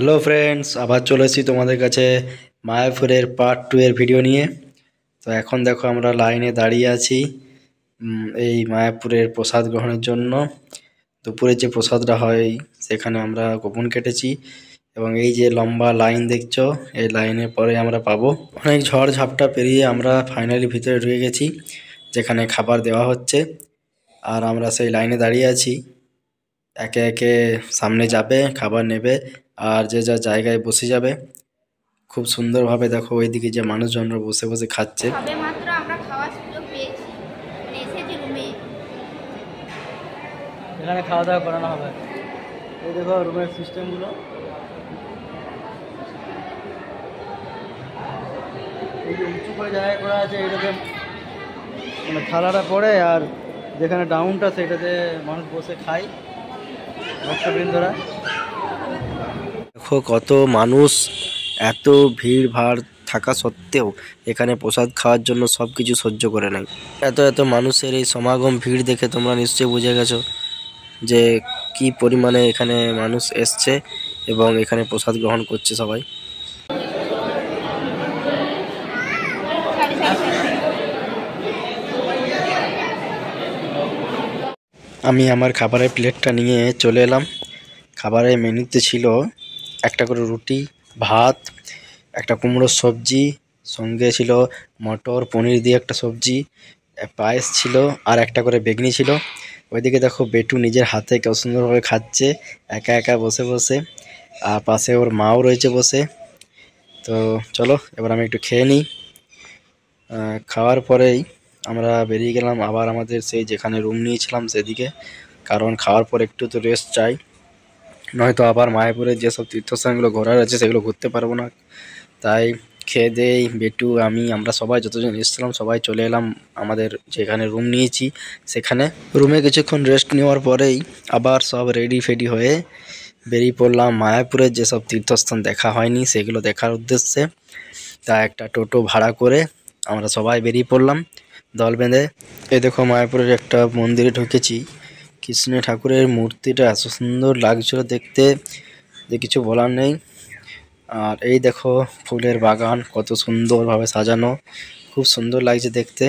Hello friends, আবার চলে এসেছি তোমাদের কাছে মায়াপুরের পার্ট 2 এর ভিডিও নিয়ে। তো এখন দেখো আমরা লাইনে দাঁড়িয়ে আছি এই মায়াপুরের প্রসাদ গ্রহণের জন্য। দুপুরে যে প্রসাদটা হয় সেখানে আমরা কুপন কেটেছি এবং এই যে লম্বা লাইন দেখছো, এই লাইনের পরে আমরা পাবো। অনেক ঝড় ঝাপটা পেরিয়ে আমরা ফাইনালি ভিতরে ঢুকে গেছি, যেখানে খাবার দেওয়া হচ্ছে। আর আমরা সেই লাইনে দাঁড়িয়ে আছি, একে একে সামনে যাবে, খাবার নেবে আর যে যা জায়গায় বসে যাবে। খুব সুন্দরভাবে দেখো ওইদিকে যে মানুষজনরা বসে বসে খাচ্ছে। সবেমাত্র আমরা খাওয়ার সুযোগ পেয়েছি, মানে এসেছি রুমে। এখানে খাওয়া দাওয়া করানো হবে। এই দেখো রুমের সিস্টেমগুলো, এই যে উঁচু করে জায়গায় করা আছে, এইটাতে মানে থালাটা পড়ে আর যেখানে ডাউনটা সেটাতে মানুষ বসে খায়, ভক্তবৃন্দরা। দেখো কত মানুষ, এত ভিড় ভাড় থাকা সত্ত্বেও এখানে প্রসাদ খাওয়ার জন্য সব কিছু সহ্য করে নেয়। এত এত মানুষের এই সমাগম, ভিড় দেখে তোমরা নিশ্চয়ই বুঝে গেছো যে কি পরিমাণে এখানে মানুষ এসছে এবং এখানে প্রসাদ গ্রহণ করছে সবাই। আমি আমার খাবারের প্লেটটা নিয়ে চলে এলাম। খাবারের মেনুতে ছিল একটা করে রুটি, ভাত, একটা কুমড়োর সবজি, সঙ্গে ছিল মটর পনির দিয়ে একটা সবজি, পায়েস ছিল আর একটা করে বেগনি ছিল। ওইদিকে দেখো বেটু নিজের হাতে কেউ সুন্দরভাবে খাচ্ছে একা একা বসে বসে, আর পাশে ওর মাও রয়েছে বসে। তো চলো এবার আমি একটু খেয়ে নিই। খাওয়ার পরেই আমরা বেরিয়ে গেলাম আবার আমাদের সেই যেখানে রুম নিয়েছিলাম সেদিকে, কারণ খাওয়ার পর একটু তো রেস্ট চাই, নয়তো আবার মায়াপুরের যেসব তীর্থস্থানগুলো ঘোরার আছে সেগুলো ঘুরতে পারবো না। তাই খেয়ে দেই বেটু আমরা সবাই যতজন এসেছিলাম সবাই চলে এলাম আমাদের যেখানে রুম নিয়েছি সেখানে। রুমে কিছুক্ষণ রেস্ট নেওয়ার পরেই আবার সব রেডি ফেডি হয়ে বেরিয়ে পড়লাম মায়াপুরের যেসব তীর্থস্থান দেখা হয়নি সেগুলো দেখার উদ্দেশ্যে। তা একটা টোটো ভাড়া করে আমরা সবাই বেরিয়ে পড়লাম দল বেঁধে। এই দেখো মায়াপুরের একটা মন্দিরে ঢুকেছি, কৃষ্ণ ঠাকুরের মূর্তিটা এত সুন্দর লাগছিল দেখতে যে কিছু বলার নেই। আর এই দেখো ফুলের বাগান কত সুন্দরভাবে সাজানো, খুব সুন্দর লাগছে দেখতে।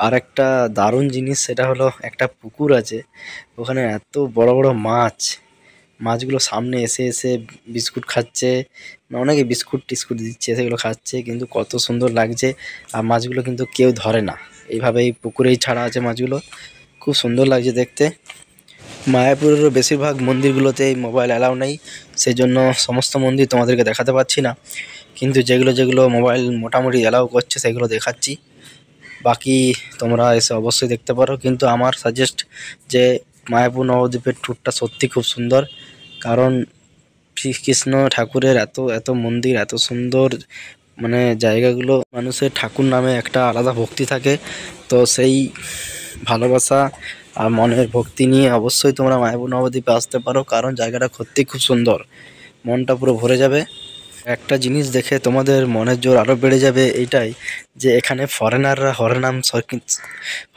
আর একটা দারুণ জিনিস সেটা হলো একটা পুকুর আছে, ওখানে এত বড় বড় মাছগুলো সামনে এসে এসে বিস্কুট খাচ্ছে, অনেকে বিস্কুট টিস্কুট দিচ্ছে সেগুলো খাচ্ছে, কিন্তু কত সুন্দর লাগছে। আর মাছগুলো কিন্তু কেউ ধরে না, এইভাবেই পুকুরেই ছাড়া আছে মাছগুলো, খুব সুন্দর লাগছে দেখতে। মায়াপুরেরও বেশিরভাগ মন্দিরগুলোতে মোবাইল অ্যালাউ নেই, সেই জন্য সমস্ত মন্দির তোমাদেরকে দেখাতে পারছি না, কিন্তু যেগুলো যেগুলো মোবাইল মোটামুটি অ্যালাউ করছে সেগুলো দেখাচ্ছি। বাকি তোমরা এসে অবশ্যই দেখতে পারো, কিন্তু আমার সাজেস্ট যে মায়াপুর নবদ্বীপের ট্যুরটা সত্যি খুব সুন্দর, কারণ শ্রীকৃষ্ণ ঠাকুরের এত এত মন্দির, এত সুন্দর মানে জায়গাগুলো, মানুষের ঠাকুর নামে একটা আলাদা ভক্তি থাকে। তো সেই ভালোবাসা আর মনের ভক্তি নিয়ে অবশ্যই তোমরা মায়াপুর নবদ্বীপে আসতে পারো, কারণ জায়গাটা সত্যি খুব সুন্দর, মনটা পুরো ভরে যাবে। একটা জিনিস দেখে তোমাদের মনের জোর আরও বেড়ে যাবে, এইটাই যে এখানে ফরেনাররা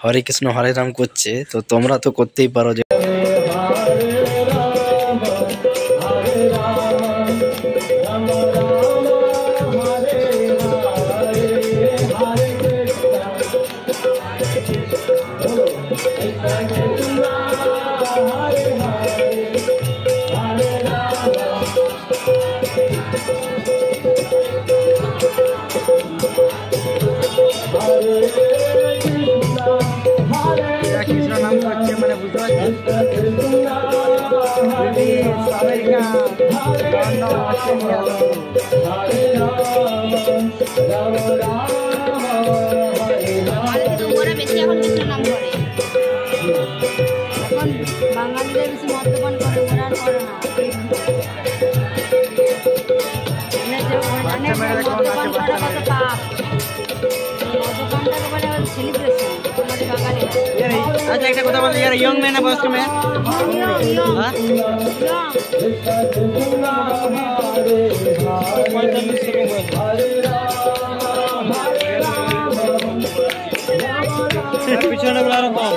হরে কৃষ্ণ হরে রাম করছে, তো তোমরা তো করতেই পারো। যে কৃষ্ণ নাম করছে মানে বুঝতে পারছি আমেরিকা, ওরা বেশি এখন কৃষ্ণ নাম করে, এখন বাঙালিদের বেশি মদ্যপান করে, ওরা আর করে না। মদ্যপান করা কত পাপ, মদ্যপানটাকে বলে সেলিব্রেশন আমাদের বাঙালিরা। আচ্ছা একটা কথা বলতে, ইয়ার ইয়ং ম্যান না বয়স্ক ম্যান? পিছনে আরো কম।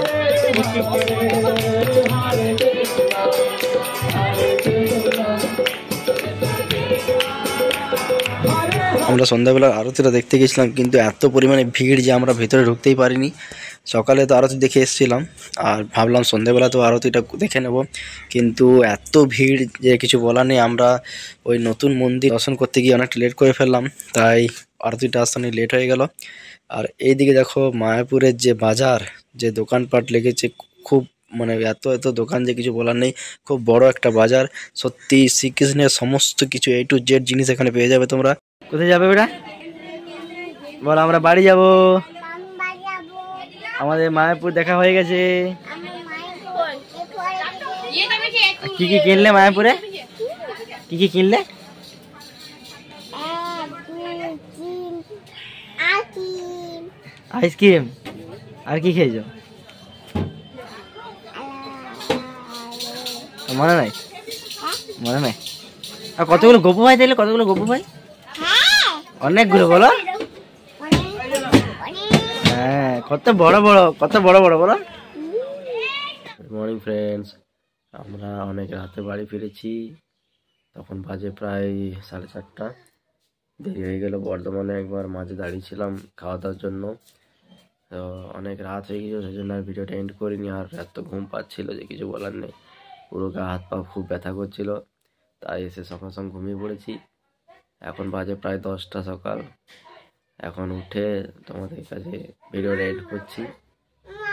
আমরা সন্ধ্যাবেলা আরতিটা দেখতে গেছিলাম, কিন্তু এত পরিমাণে ভিড় যে আমরা ভেতরে ঢুকতেই পারিনি। সকালে তো আরতি দেখে এসেছিলাম আর ভাবলাম সন্ধ্যাবেলা তো আরতিটা দেখে নেব, কিন্তু এত ভিড় যে কিছু বলার নেই। আমরা ওই নতুন মন্দির দর্শন করতে গিয়ে অনেকটা লেট করে ফেললাম, তাই আরতিটা আসতে অনেক লেট হয়ে গেল। আর এইদিকে দেখো মায়াপুরের যে বাজার, যে দোকানপাট লেগেছে, খুব মানে এত এত দোকান যে কিছু বলার নেই। খুব বড় একটা বাজার, সত্যি শ্রীকৃষ্ণের সমস্ত কিছু A to Z জিনিস এখানে পেয়ে যাবে তোমরা। কোথায় যাবে বেটা? বল আমরা বাড়ি যাব। আমাদের মায়াপুর দেখা হয়ে গেছে। কি কি কিনলে মায়াপুরে? কি কি কিনলে? আইসক্রিম। আর কি খেয়েছো? মনে নাই? মনে নাই? আর কতগুলো গপু ভাই দিলে? কতগুলো গপু ভাই? অনেকগুলো বলো। হ্যাঁ, কত বড় বড়, কত বড় বড় বলো। গুড মর্নিং ফ্রেন্ডস, আমরা অনেক রাতে বাড়ি ফিরেছি। তখন বাজে প্রায় 4:30। দেরি হয়ে গেল। বর্ধমানে একবার মাঝে দাঁড়িয়েছিলাম খাওয়া দাওয়ার জন্য, তো অনেক রাত হয়ে গেছিল, সেই জন্য আর ভিডিওটা এন্ড করিনি। আর এত ঘুম পাচ্ছিল যে কিছু বলার নেই, পুরো গা হাত পা খুব ব্যথা করছিল, তাই এসে সঙ্গে সঙ্গে ঘুমিয়ে পড়েছি। এখন বাজে প্রায় 10টা সকাল। এখন উঠে তোমাদের কাছে ভিডিওটা এড করছি।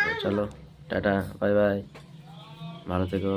তো চলো, টাটা, বাই বাই, ভালো থেকো।